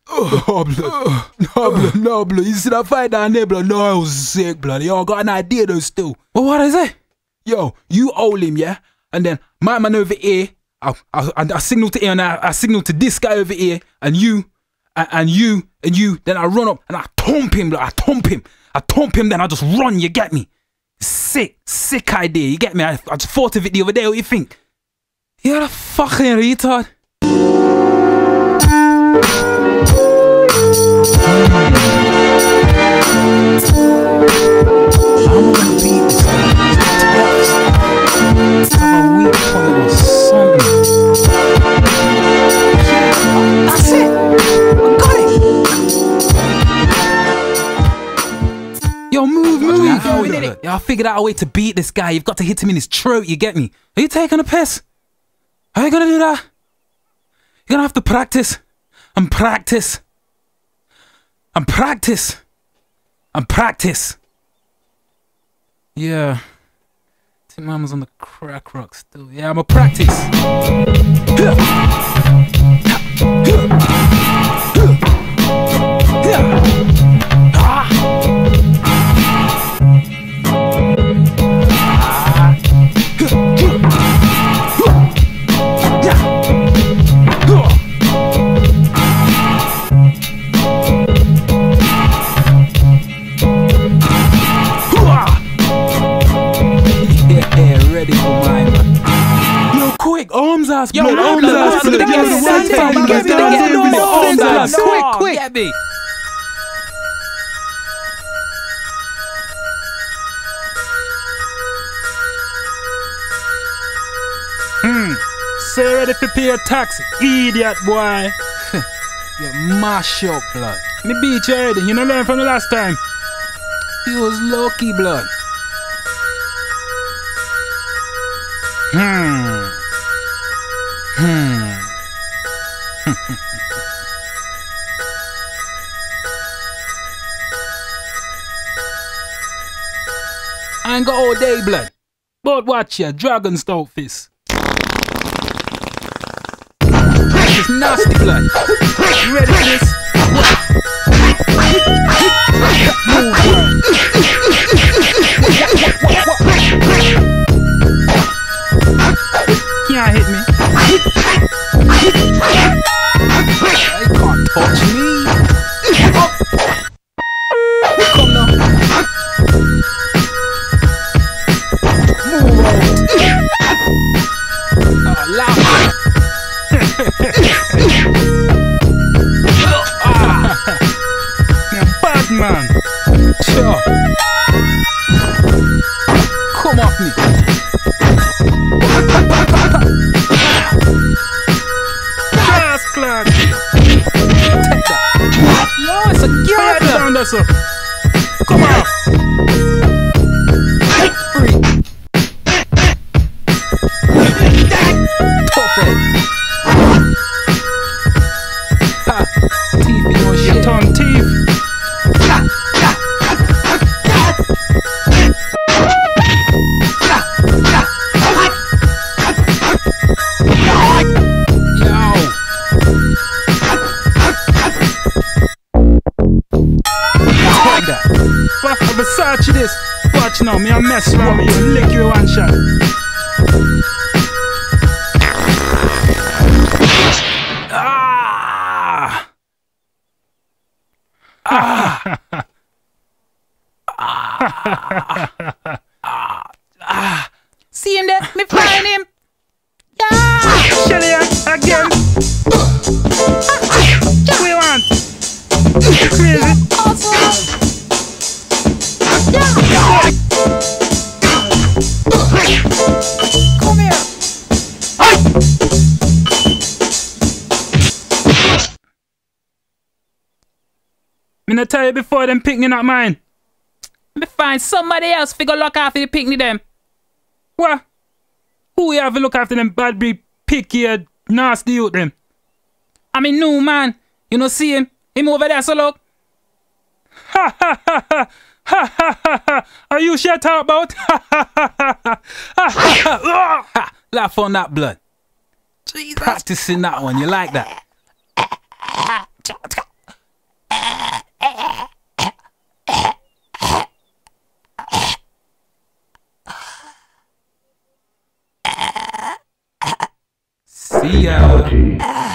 Oh, blood. No, blood, no, blood. You see that fight down there, blood? No, I was sick, blood. Yo, I got an idea, though, still. Well, what is it? Yo, you hold him, yeah? And then my man over here, I signal to him, and I signal to this guy over here, and you, and you, then I run up, and I thump him, blood. I thump him, then I just run, you get me? Sick idea, you get me? I just thought of it the other day, what you think? You're a fucking retard. I'm gonna beat this guy. Have a weak point or something. That's it. I got it. Yo, move. Yeah, I figured out a way to beat this guy. You've got to hit him in his throat, you get me? Are you taking a piss? How are you gonna do that? You're gonna have to practice. And practice. And practice. And practice. Yeah. I think mama's on the crack rock still. Yeah, I'ma practice. Arms ass, blood. Arms ass, blood. Quick. Get me. So ready to pay a tax, idiot boy. You mash up, blood. Me beat you already. You know learn from the last time. You was lucky, blood. I ain't got all day, blood. But watch ya, dragon stout fist. It's nasty, blood. You ready for this? Move, blood. Can't hit me. You can't touch me. Come now. Move out. Oh, laugh. You're bad man. Sure. Come off me. Yes, clan. Take that. Yo, it's a Fire girl. down there, sir. Come on. Free. Tough it. Ha. Teeth in your Your shit. tongue teeth. Yo. Take that. Fuck, Versace this. Watch now, me I mess around with you and lick you one shot. See him there? Me find him. Shelly again. What you want? You crazy? Come here. Me not tell you before them picnic not mine. Me find somebody else figure look after the picnic them. What? Who we have to look after them bad breed, picky, nasty youth them? I mean, new man. You know, see him? Him over there, so look. Ha ha ha ha ha ha ha ha. Are you shit talk about? Ha ha ha ha ha ha ha. Laugh on that, blood. Jesus. Practicing that one. You like that? See ya.